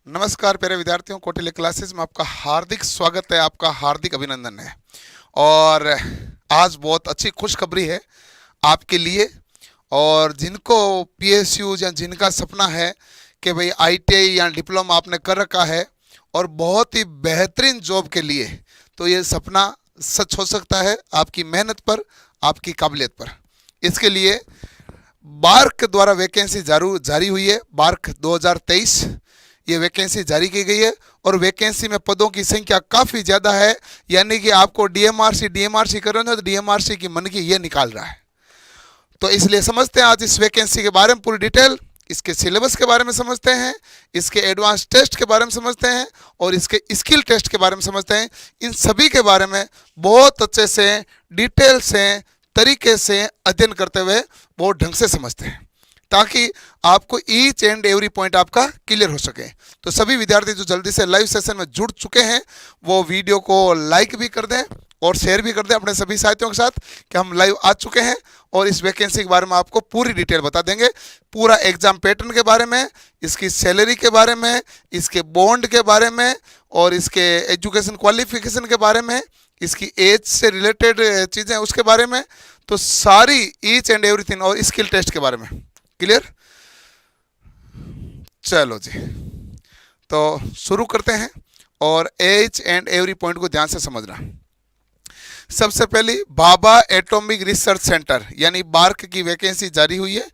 नमस्कार प्यारे विद्यार्थियों, कौटिल्य क्लासेस में आपका हार्दिक स्वागत है, आपका हार्दिक अभिनंदन है। और आज बहुत अच्छी खुशखबरी है आपके लिए। और जिनको पीएसयू या जिनका सपना है कि भाई आईटीआई या डिप्लोमा आपने कर रखा है और बहुत ही बेहतरीन जॉब के लिए, तो ये सपना सच हो सकता है आपकी मेहनत पर, आपकी काबिलियत पर। इसके लिए बार्क द्वारा वैकेंसी जारी हुई है। बार्क 2023 ये वैकेंसी जारी की गई है और वैकेंसी में पदों की संख्या काफ़ी ज़्यादा है। यानी कि आपको डीएमआरसी कर रहे हो तो डीएमआरसी की मन की ये निकाल रहा है। तो इसलिए समझते हैं आज इस वैकेंसी के बारे में पूरी डिटेल, इसके सिलेबस के बारे में समझते हैं, इसके एडवांस टेस्ट के बारे में समझते हैं और इसके स्किल टेस्ट के बारे में समझते हैं। इन सभी के बारे में बहुत अच्छे से, डिटेल से, तरीके से अध्ययन करते हुए बहुत ढंग से समझते हैं, ताकि आपको ईच एंड एवरी पॉइंट आपका क्लियर हो सके। तो सभी विद्यार्थी जो जल्दी से लाइव सेशन में जुड़ चुके हैं वो वीडियो को लाइक भी कर दें और शेयर भी कर दें अपने सभी साथियों के साथ कि हम लाइव आ चुके हैं और इस वैकेंसी के बारे में आपको पूरी डिटेल बता देंगे। पूरा एग्जाम पैटर्न के बारे में, इसकी सैलरी के बारे में, इसके बॉन्ड के बारे में और इसके एजुकेशन क्वालिफिकेशन के बारे में, इसकी एज से रिलेटेड चीज़ें उसके बारे में, तो सारी ईच एंड एवरीथिंग और स्किल टेस्ट के बारे में क्लियर। चलो जी, तो शुरू करते हैं और एच एंड एवरी पॉइंट को ध्यान से समझना। सबसे पहले भाभा एटॉमिक रिसर्च सेंटर यानी बार्क की वैकेंसी जारी हुई है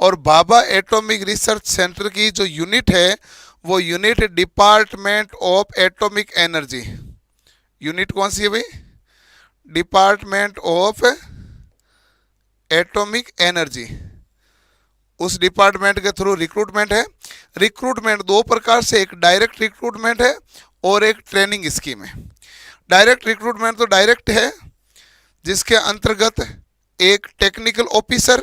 और भाभा एटॉमिक रिसर्च सेंटर की जो यूनिट है वो unit department of atomic energy. Unit कौन सी है भाई? Department of atomic energy. उस डिपार्टमेंट के थ्रू रिक्रूटमेंट है। रिक्रूटमेंट दो प्रकार से, एक डायरेक्ट रिक्रूटमेंट है और एक ट्रेनिंग स्कीम है। डायरेक्ट रिक्रूटमेंट तो डायरेक्ट है, जिसके अंतर्गत एक टेक्निकल ऑफिसर,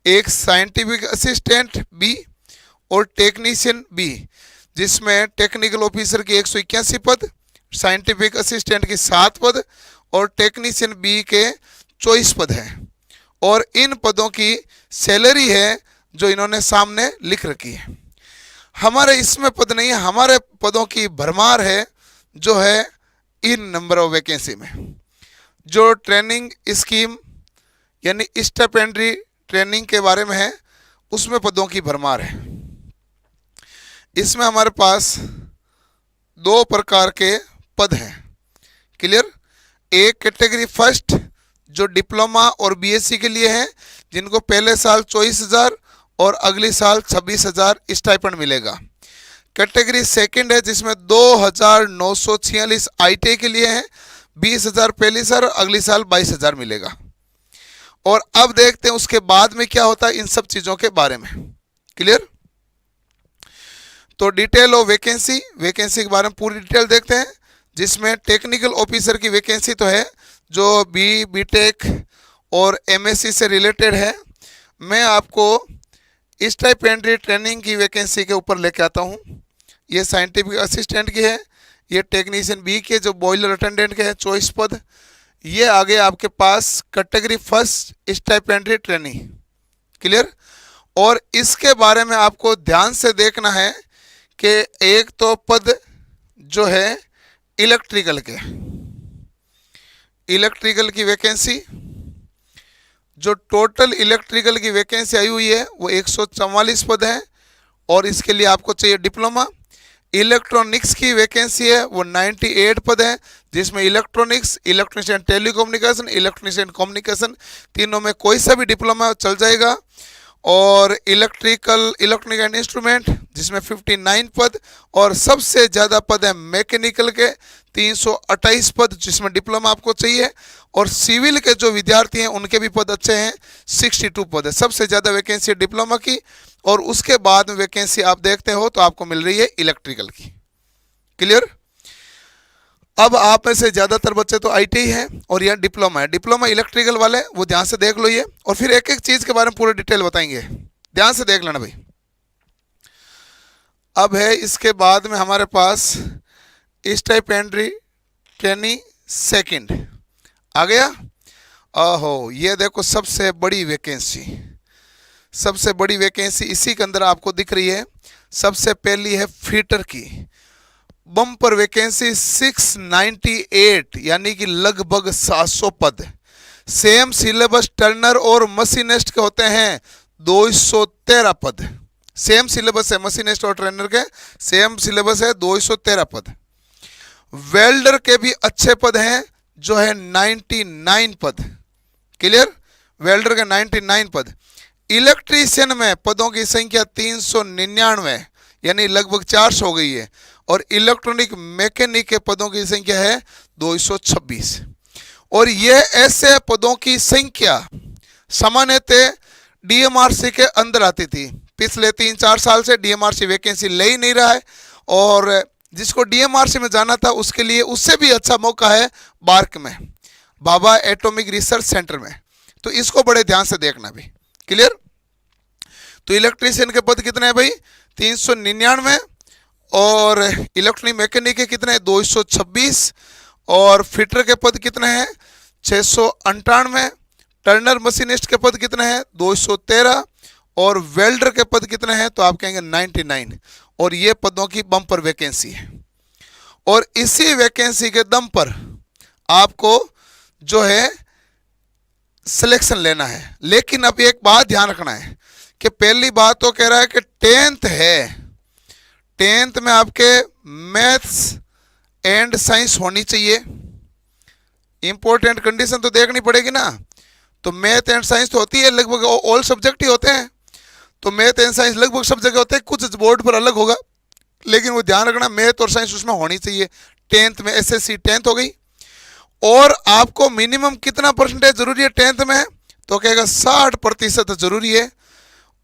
एक साइंटिफिक असिस्टेंट बी और टेक्नीशियन बी, जिसमें टेक्निकल ऑफिसर की 181 पद, साइंटिफिक असिस्टेंट की 7 पद और टेक्नीशियन बी के 24 पद हैं। और इन पदों की सैलरी है जो इन्होंने सामने लिख रखी है। हमारे इसमें पद नहीं है, हमारे पदों की भरमार है जो है इन नंबर ऑफ वैकेंसी में। जो ट्रेनिंग स्कीम यानी स्टिपेंडरी ट्रेनिंग के बारे में है उसमें पदों की भरमार है। इसमें हमारे पास दो प्रकार के पद हैं क्लियर। एक कैटेगरी फर्स्ट जो डिप्लोमा और बीएससी के लिए है, जिनको पहले साल 24,000 और अगले साल 26,000 स्टाइपेंड मिलेगा। कैटेगरी सेकंड है जिसमें 2,946 आईटीआई के लिए है, 20,000 पहले साल और अगले साल 22,000 मिलेगा। और अब देखते हैं उसके बाद में क्या होता है इन सब चीज़ों के बारे में क्लियर। तो डिटेल ऑफ वैकेंसी, वैकेंसी के बारे में पूरी डिटेल देखते हैं। जिसमें टेक्निकल ऑफिसर की वैकेंसी तो है जो बीटेक और एमएससी से रिलेटेड है। मैं आपको स्टाइपेंडरी ट्रेनिंग की वैकेंसी के ऊपर लेके आता हूँ। ये साइंटिफिक असिस्टेंट की है, ये टेक्नीशियन बी के जो बॉयलर अटेंडेंट के हैं 24 पद। ये आगे आपके पास category first stipendiary training clear. और इसके बारे में आपको ध्यान से देखना है कि एक तो पद जो है इलेक्ट्रिकल के, इलेक्ट्रिकल की वैकेंसी, जो टोटल इलेक्ट्रिकल की वैकेंसी आई हुई है वो 144 पद है और इसके लिए आपको चाहिए डिप्लोमा। इलेक्ट्रॉनिक्स की वैकेंसी है वो 98 पद है, जिसमें electronics, electrician telecommunication, electrician communication, तीनों में कोई सा भी डिप्लोमा चल जाएगा। और इलेक्ट्रॉनिक एंड इंस्ट्रूमेंट जिसमें 59 पद और सबसे ज़्यादा पद है मैकेनिकल के 328 पद, जिसमें डिप्लोमा आपको चाहिए। और सिविल के जो विद्यार्थी हैं उनके भी पद अच्छे हैं, 62 पद है। सबसे ज़्यादा वैकेंसी डिप्लोमा की और उसके बाद में वैकेंसी आप देखते हो तो आपको मिल रही है इलेक्ट्रिकल की क्लियर। अब आप में से ज़्यादातर बच्चे तो आईटीआई हैं और यह डिप्लोमा है। डिप्लोमा इलेक्ट्रिकल वाले वो ध्यान से देख लो ये, और फिर एक एक चीज़ के बारे में पूरी डिटेल बताएंगे, ध्यान से देख लेना भाई। अब है इसके बाद में हमारे पास स्टाइपेंडरी ट्रेनिंग सेकंड आ गया। ओहो, ये देखो सबसे बड़ी वैकेंसी, सबसे बड़ी वैकेंसी इसी के अंदर आपको दिख रही है। सबसे पहली है फीटर की, बम्पर वैकेंसी 698, यानी कि लगभग 700 पद। सेम सिलेबस टर्नर और मशीनिस्ट के होते हैं 213 पद। सेम सिलेबस है, मशीनिस्ट और ट्रेनर के सेम सिलेबस है, 213 पद। वेल्डर के भी अच्छे पद हैं, जो है 99 पद। क्लियर, वेल्डर के 99 पद। इलेक्ट्रीशियन में पदों की संख्या 399, यानी लगभग 400 हो गई है। और इलेक्ट्रॉनिक मैकेनिक के पदों की संख्या है 226। और ये ऐसे पदों की संख्या सामान्यतः डीएमआरसी के अंदर आती थी। पिछले 3-4 साल से डीएमआरसी वैकेंसी ले ही नहीं रहा है, और जिसको डीएमआरसी में जाना था उसके लिए उससे भी अच्छा मौका है बार्क में, भाभा एटॉमिक रिसर्च सेंटर में। तो इसको बड़े ध्यान से देखना भी। क्लियर। तो इलेक्ट्रीशियन के पद कितने हैं भाई? 399। और इलेक्ट्रॉनिक मैकेनिक के कितने हैं? 226। और फिटर के पद कितने हैं? 698। टर्नर मशीनिस्ट के पद कितने हैं? 213। और वेल्डर के पद कितने हैं? तो आप कहेंगे 99। और ये पदों की बम्पर वैकेंसी है। और इसी वैकेंसी के दम पर आपको जो है सिलेक्शन लेना है। लेकिन अब एक बात ध्यान रखना है कि पहली बात तो कह रहा है कि 10th है, 10th में आपके मैथ्स एंड साइंस होनी चाहिए। इंपॉर्टेंट कंडीशन तो देखनी पड़ेगी ना। तो मैथ एंड साइंस तो होती है, लगभग ऑल सब्जेक्ट ही होते हैं। तो मैथ एंड साइंस लगभग सब जगह होते हैं, कुछ बोर्ड पर अलग होगा, लेकिन वो ध्यान रखना मैथ और साइंस उसमें होनी चाहिए। 10th में एसएससी 10th हो गई। और आपको मिनिमम कितना परसेंटेज जरूरी है 10th में? तो कहेगा 60% जरूरी है।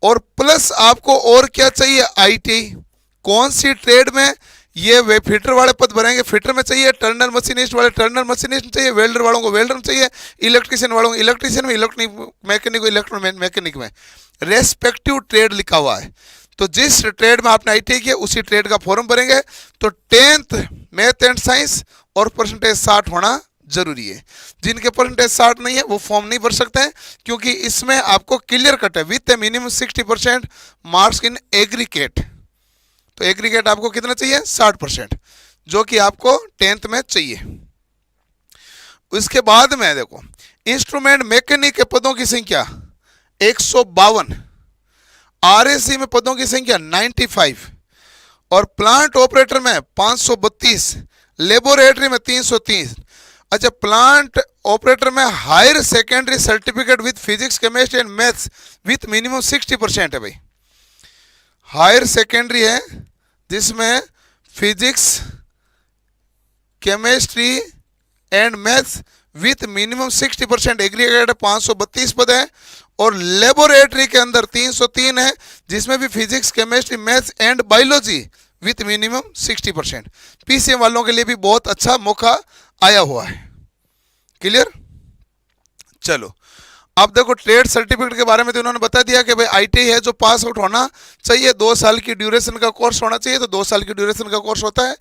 और प्लस आपको और क्या चाहिए? आईटीआई। कौन सी ट्रेड में? ये वे फिटर वाले पद भरेंगे, फिटर में चाहिए। टर्नर मशीनिस्ट वाले टर्नर मशीनिस्ट में चाहिए। वेल्डर वालों को वेल्डर में चाहिए। इलेक्ट्रीशियन वालों को इलेक्ट्रीशियन में, इलेक्ट्रॉनिक मैकेनिक को इलेक्ट्रॉनिक मैकेनिक में। रेस्पेक्टिव ट्रेड लिखा हुआ है। तो जिस ट्रेड में आपने आईटीआई किया उसी ट्रेड का फॉर्म भरेंगे। तो 10th मैथ एंड साइंस और परसेंटेज 60 होना जरूरी है। जिनके परसेंटेज 60 नहीं है वो फॉर्म नहीं भर सकते हैं, क्योंकि इसमें आपको क्लियर कट है with minimum 60% marks in aggregate. तो एग्रीगेट आपको कितना चाहिए? 60%, जो कि आपको 10th में चाहिए। उसके बाद में देखो इंस्ट्रूमेंट मैकेनिक के पदों की संख्या 152, आरएसी में पदों की संख्या 95, और प्लांट ऑपरेटर में 532, लेबोरेटरी में 330। अच्छा, प्लांट ऑपरेटर में higher secondary certificate with physics chemistry and maths with minimum 60% है भाई। हायर सेकेंडरी है जिसमें physics chemistry and maths with minimum 60%, aggregate 532 पद है। और लेबोरेटरी के अंदर 303 है, जिसमें भी physics chemistry maths and biology with minimum 60%। PCM वालों के लिए भी बहुत अच्छा मौका आया हुआ है। क्लियर। चलो अब देखो ट्रेड सर्टिफिकेट के बारे में तो उन्होंने बता दिया कि भाई आईटीआई है जो पास आउट होना चाहिए, 2 साल की ड्यूरेशन का कोर्स होना चाहिए। तो 2 साल की ड्यूरेशन का कोर्स होता है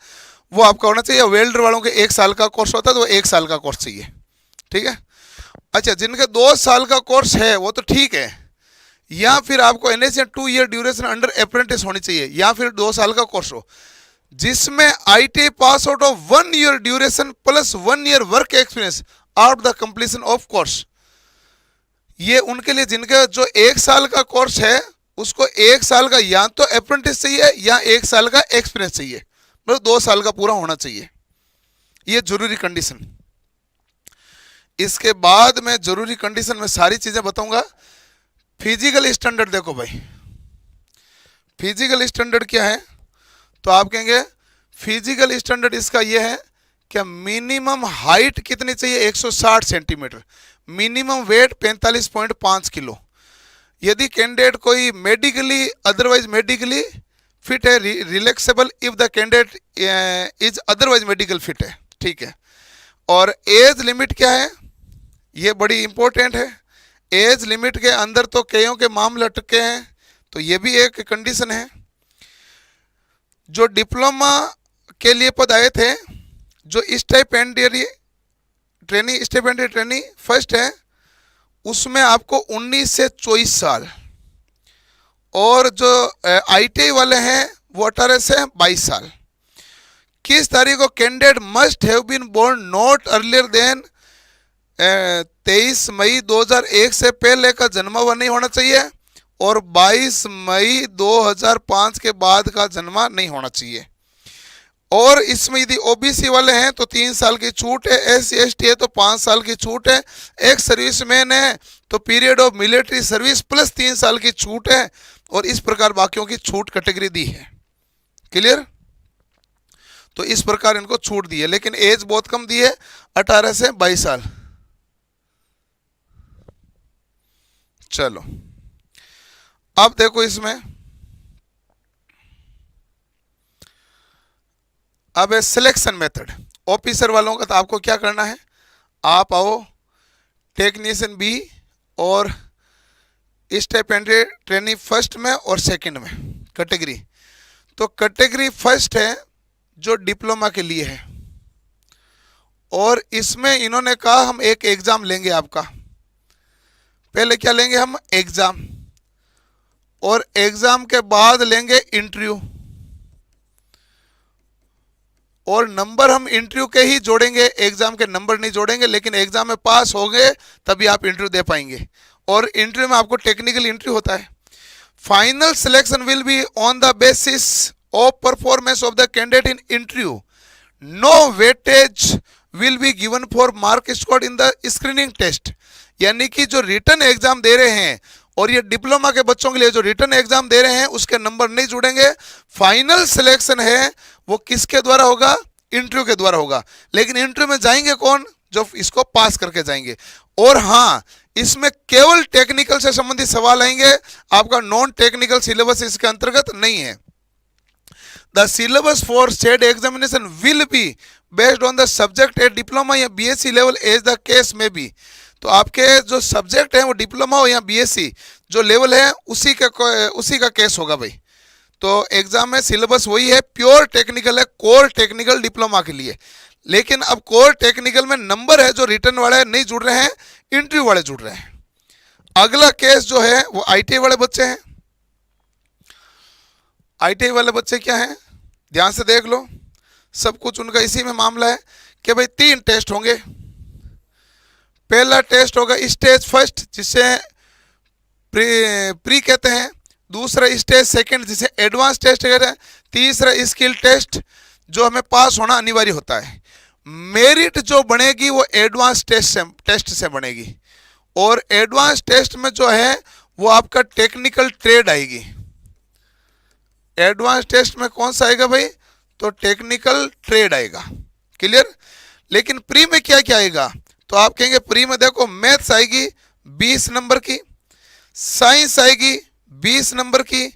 वो आपका होना चाहिए। वेल्डर वालों के 1 साल का कोर्स होता है, तो वो 1 साल का कोर्स चाहिए। ठीक है। अच्छा, जिनके 2 साल का कोर्स है वो तो ठीक है, या फिर आपको NSC 2 year duration under apprentice होनी चाहिए, या फिर 2 साल का कोर्स हो जिसमें ITI pass out of 1 year duration plus 1 year work experience after the completion of course. ये उनके लिए जिनका जो 1 साल का कोर्स है उसको 1 साल का या तो अप्रेंटिस चाहिए या 1 साल का एक्सपीरियंस चाहिए, मतलब 2 साल का पूरा होना चाहिए। ये जरूरी कंडीशन। इसके बाद में जरूरी कंडीशन में सारी चीजें बताऊंगा। फिजिकल स्टैंडर्ड देखो भाई, फिजिकल स्टैंडर्ड क्या है? तो आप कहेंगे फिजिकल स्टैंडर्ड इसका यह है कि मिनिमम हाइट कितनी चाहिए? 160 सेंटीमीटर। Minimum weight 45.5 kilo. यदि कैंडिडेट कोई मेडिकली अदरवाइज मेडिकली फिट है, relaxable if the candidate is otherwise medical fit है। ठीक है। और एज लिमिट क्या है? ये बड़ी इंपॉर्टेंट है। एज लिमिट के अंदर तो कईयों के मामले अटके हैं, तो ये भी एक कंडीशन है। जो डिप्लोमा के लिए पद आए थे, जो स्टाइपेंडियरी ट्रेनिंग फर्स्ट है, उसमें आपको 19 से 24 साल, और जो ITI वाले हैं वो 18 से 22 साल। किस तारीख को candidate must have been born not earlier than 23 May 2001 से पहले का जन्मा हुआ नहीं होना चाहिए और 22 मई 2005 के बाद का जन्मा नहीं होना चाहिए। और इसमें यदि OBC वाले हैं तो 3 साल की छूट है, SC ST है तो 5 साल की छूट है, एक सर्विसमैन है तो period of military service plus 3 साल की छूट है, और इस प्रकार बाकियों की छूट कैटेगरी दी है। क्लियर? तो इस प्रकार इनको छूट दी है, लेकिन एज बहुत कम दी है, 18 से 22 साल। चलो अब देखो इसमें अब है सिलेक्शन मेथड। ऑफिसर वालों का तो आपको क्या करना है, आप आओ टेक्नीशियन बी और स्टाइपेंडियरी ट्रेनिंग फर्स्ट में और सेकंड में कैटेगरी। तो कैटेगरी फर्स्ट है जो डिप्लोमा के लिए है, और इसमें इन्होंने कहा हम एक एग्जाम लेंगे आपका। पहले क्या लेंगे हम, एग्जाम, और एग्जाम के बाद लेंगे इंटरव्यू, और नंबर हम इंटरव्यू के ही जोड़ेंगे, एग्जाम के नंबर नहीं जोड़ेंगे, लेकिन एग्जाम में पास होंगे तभी आप इंटरव्यू दे पाएंगे, और इंटरव्यू में आपको टेक्निकल इंटरव्यू होता है। Final selection will be on the basis of performance of the candidate in interview, no weightage will be given for mark scored in the screening test. यानी कि जो रिटर्न एग्जाम दे रहे हैं, और ये डिप्लोमा के बच्चों के लिए जो रिटर्न एग्जाम दे रहे हैं उसके नंबर नहीं जुड़ेंगे। फाइनल सिलेक्शन है वो किसके द्वारा होगा, इंटरव्यू के द्वारा होगा, लेकिन इंटरव्यू में जाएंगे कौन, जो इसको पास करके जाएंगे। और हाँ, इसमें केवल टेक्निकल से संबंधित सवाल आएंगे, आपका नॉन टेक्निकल सिलेबस इसके अंतर्गत नहीं है। The syllabus for said examination will be based on the subject at diploma या BSc level as the case may be. तो आपके जो सब्जेक्ट है वो डिप्लोमा हो या BSc जो लेवल है उसी का केस होगा भाई। तो एग्जाम में सिलेबस वही है, प्योर टेक्निकल है, कोर टेक्निकल डिप्लोमा के लिए। लेकिन अब कोर टेक्निकल में नंबर है जो रिटर्न वाले नहीं जुड़ रहे हैं, इंटरव्यू वाले जुड़ रहे हैं। अगला केस जो है वो ITI वाले बच्चे हैं। ITI वाले बच्चे क्या हैं, ध्यान से देख लो, सब कुछ उनका इसी में मामला है कि भाई 3 टेस्ट होंगे। पहला टेस्ट होगा स्टेज फर्स्ट जिसे प्री कहते हैं, दूसरा स्टेज सेकंड जिसे एडवांस टेस्ट कहते हैं, तीसरा स्किल टेस्ट जो हमें पास होना अनिवार्य होता है। मेरिट जो बनेगी वो एडवांस टेस्ट से बनेगी, और एडवांस टेस्ट में जो है वो आपका टेक्निकल ट्रेड आएगी। एडवांस टेस्ट में कौन सा आएगा भाई, तो टेक्निकल ट्रेड आएगा। क्लियर? लेकिन प्री में क्या क्या आएगा, तो आप कहेंगे प्री में देखो मैथ्स आएगी 20 नंबर की, साइंस आएगी 20 नंबर की,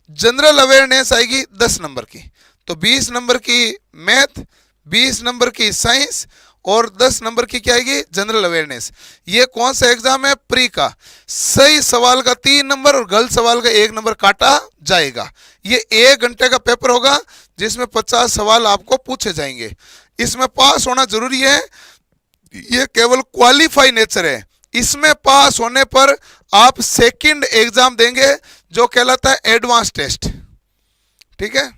जनरल अवेयरनेस आएगी 10 नंबर की। तो 20 नंबर की मैथ, 20 नंबर की साइंस और 10 नंबर की क्या आएगी, जनरल अवेयरनेस। ये कौन सा एग्जाम है, प्री का। सही सवाल का 3 नंबर और गलत सवाल का 1 नंबर काटा जाएगा। ये 1 घंटे का पेपर होगा जिसमें 50 सवाल आपको पूछे जाएंगे। इसमें पास होना जरूरी है, ये केवल क्वालिफाई नेचर है। इसमें पास होने पर आप सेकंड एग्जाम देंगे जो कहलाता है एडवांस टेस्ट। ठीक है?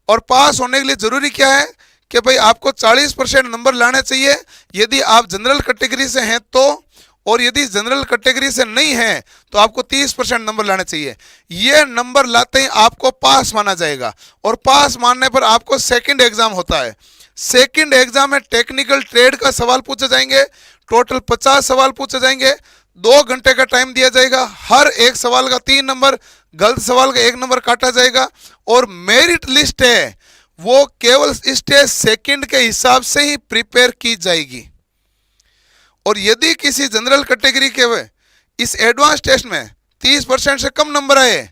और पास होने के लिए जरूरी क्या है कि भाई आपको 40% नंबर लाने चाहिए यदि आप जनरल कैटेगरी से हैं तो, और यदि जनरल कैटेगरी से नहीं है तो आपको 30% नंबर लाने चाहिए। ये नंबर लाते ही आपको पास माना जाएगा, और पास मानने पर आपको सेकंड एग्जाम होता है। सेकंड एग्जाम में टेक्निकल ट्रेड का सवाल पूछे जाएंगे, टोटल 50 सवाल पूछे जाएंगे, 2 घंटे का टाइम दिया जाएगा। हर एक सवाल का 3 नंबर, गलत सवाल का 1 नंबर काटा जाएगा। और मेरिट लिस्ट है वो केवल स्टेज सेकंड के हिसाब से ही प्रिपेयर की जाएगी। और यदि किसी जनरल कैटेगरी के इस एडवांस टेस्ट में 30% से कम नंबर आए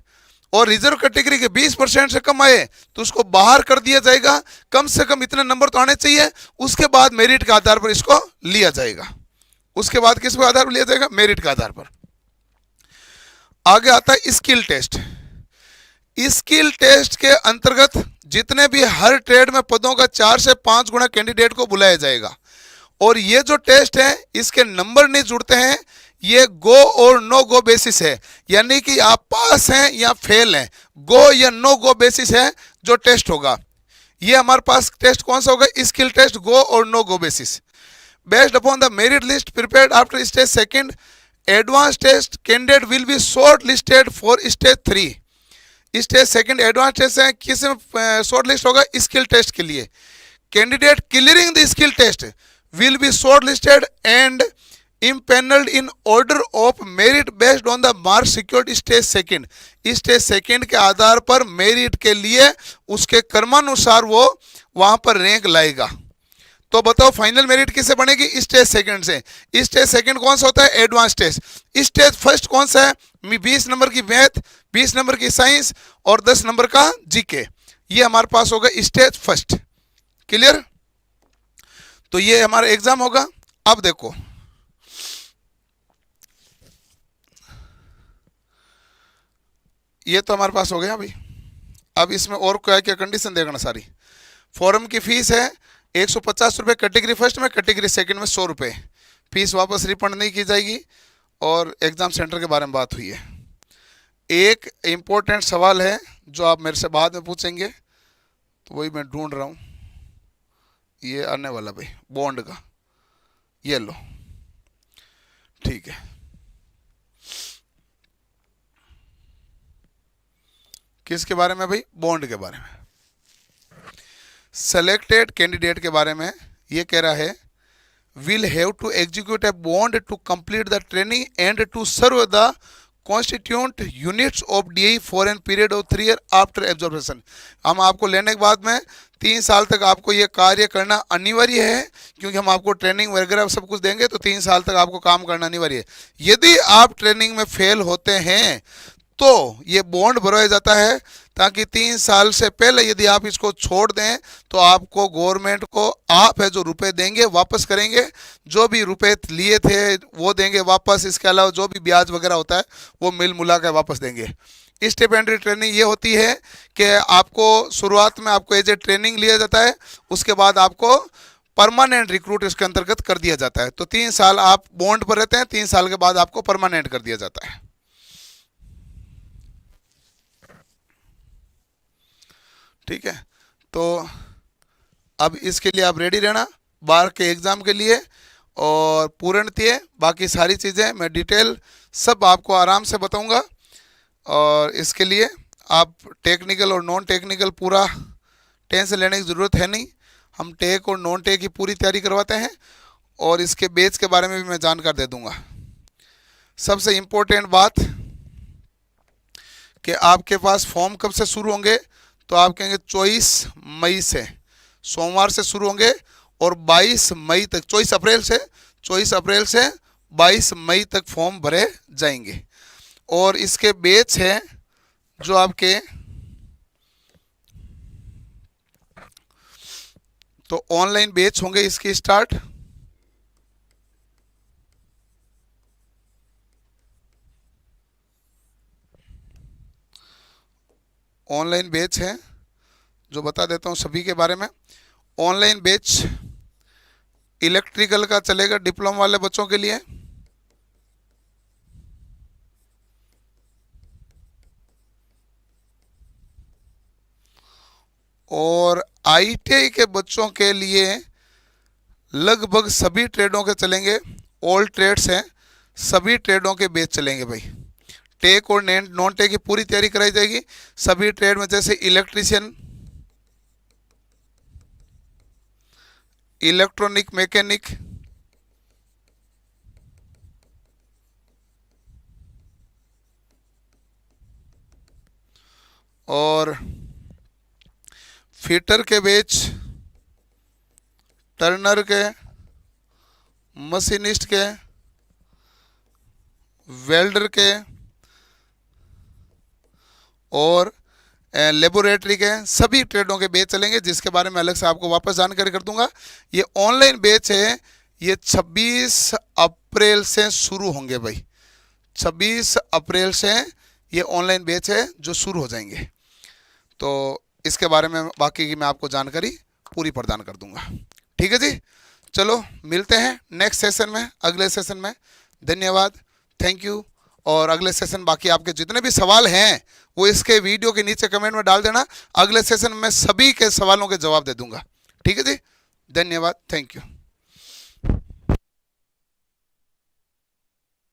और रिजर्व कैटेगरी के 20% से कम आए तो उसको बाहर कर दिया जाएगा। कम से कम इतने नंबर तो आने चाहिए, उसके बाद मेरिट के आधार पर इसको लिया जाएगा। उसके बाद किस पे आधार पर लिया जाएगा, मेरिट के आधार पर। आगे आता है स्किल टेस्ट। स्किल टेस्ट के अंतर्गत जितने भी हर ट्रेड में पदों का 4 से 5 गुना कैंडिडेट को बुलाया जाएगा। और ये जो टेस्ट है इसके नंबर नहीं जुड़ते हैं, ये गो और नो गो बेसिस है, यानी कि आप पास हैं या फेल हैं, गो या नो गो बेसिस है जो टेस्ट होगा। ये हमारे पास टेस्ट कौन सा होगा, skill test go or no go basis. Based upon the merit list prepared after stage second, advance test candidate will be short listed for stage 3। Stage second advance test है, किस में short list होगा, skill test के लिए। Candidate clearing the skill test will be short listed and empanelled in order of merit based on the mark secured stage second. Stage second के आधार पर merit के लिए उसके क्रमानुसार वो वहां पर रैंक लाएगा। तो बताओ फाइनल मेरिट किससे बनेगी, स्टेज सेकंड से। स्टेज सेकंड कौन सा होता है, एडवांस टेस्ट। स्टेज फर्स्ट कौन सा है, 20 नंबर की मैथ, 20 नंबर की साइंस और 10 नंबर का जीके। ये हमारे पास होगा स्टेज फर्स्ट। क्लियर। तो ये हमारा एग्जाम होगा। अब देखो ये तो हमारे पास हो गया अभी। अब इसमें और क्या क्या कंडीशन देखना सारी। फॉर्म की फीस है 150 रुपये कैटेगरी फर्स्ट में, कैटेगरी सेकंड में 100 रुपये। फीस वापस रिफंड नहीं की जाएगी। और एग्ज़ाम सेंटर के बारे में बात हुई है। एक इम्पोर्टेंट सवाल है जो आप मेरे से बाद में पूछेंगे, तो वही मैं ढूंढ रहा हूँ। ये आने वाला भाई बॉन्ड का, ये लो, ठीक है। किसके बारे में भाई, बॉन्ड के बारे में। सेलेक्टेड कैंडिडेट के बारे में ये कह रहा है, will have to execute a bond to complete the training and to serve the constituent units of DI for an period of 3 year after absorption. हम आपको लेने के बाद में 3 साल तक आपको ये कार्य करना अनिवार्य है, क्योंकि हम आपको ट्रेनिंग वगैरह सब कुछ देंगे, तो 3 साल तक आपको काम करना अनिवार्य है। यदि आप ट्रेनिंग में फेल होते हैं तो ये बॉन्ड भरवाया जाता है, ताकि 3 साल से पहले यदि आप इसको छोड़ दें तो आपको गवर्नमेंट को आप है जो रुपए देंगे वापस करेंगे, जो भी रुपए लिए थे वो देंगे वापस। इसके अलावा जो भी ब्याज वगैरह होता है वो मिल मुला कर वापस देंगे। स्टिपेंडरी ट्रेनिंग ये होती है कि आपको शुरुआत में आपको एज ए ट्रेनिंग लिया जाता है, उसके बाद आपको परमानेंट रिक्रूट इसके अंतर्गत कर दिया जाता है। तो 3 साल आप बॉन्ड पर रहते हैं, 3 साल के बाद आपको परमानेंट कर दिया जाता है। ठीक है। तो अब इसके लिए आप रेडी रहना बार के एग्ज़ाम के लिए। और पूर्णतः बाकी सारी चीज़ें मैं डिटेल सब आपको आराम से बताऊंगा। और इसके लिए आप टेक्निकल और नॉन टेक्निकल पूरा टेंशन लेने की ज़रूरत है नहीं। हम टेक और नॉन टेक की पूरी तैयारी करवाते हैं, और इसके बेच के बारे में भी मैं जानकारी दे दूंगा। सबसे इम्पोर्टेंट बात कि आपके पास फॉर्म कब से शुरू होंगे, तो आप कहेंगे 24 मई से, सोमवार से शुरू होंगे, और 22 मई तक, 24 अप्रैल से 22 मई तक फॉर्म भरे जाएंगे। और इसके बैच है जो आपके, तो ऑनलाइन बैच होंगे इसकी स्टार्ट। ऑनलाइन बैच है जो बता देता हूँ सभी के बारे में। ऑनलाइन बैच इलेक्ट्रिकल का चलेगा डिप्लोमा वाले बच्चों के लिए, और आईटीआई के बच्चों के लिए लगभग सभी ट्रेडों के चलेंगे। ऑल ट्रेड्स हैं, सभी ट्रेडों के बैच चलेंगे भाई। टेक और नॉन टेक की पूरी तैयारी कराई जाएगी। सभी ट्रेड में जैसे इलेक्ट्रीशियन, इलेक्ट्रॉनिक मैकेनिक, और फिटर के बैच, टर्नर के, मशीनिस्ट के, वेल्डर के, और लेबोरेटरी के, सभी ट्रेडों के बैच चलेंगे, जिसके बारे में अलग से आपको वापस जानकारी कर दूंगा। ये ऑनलाइन बैच है, ये 26 अप्रैल से शुरू होंगे भाई। 26 अप्रैल से ये ऑनलाइन बैच है जो शुरू हो जाएंगे। तो इसके बारे में बाकी की मैं आपको जानकारी पूरी प्रदान कर दूंगा। ठीक है जी, चलो मिलते हैं नेक्स्ट सेशन में, अगले सेशन में। धन्यवाद। Thank you. और अगले सेशन बाकी आपके जितने भी सवाल हैं वो इसके वीडियो के नीचे कमेंट में डाल देना। अगले सेशन में सभी के सवालों के जवाब दे दूंगा। ठीक है जी, धन्यवाद, थैंक यू।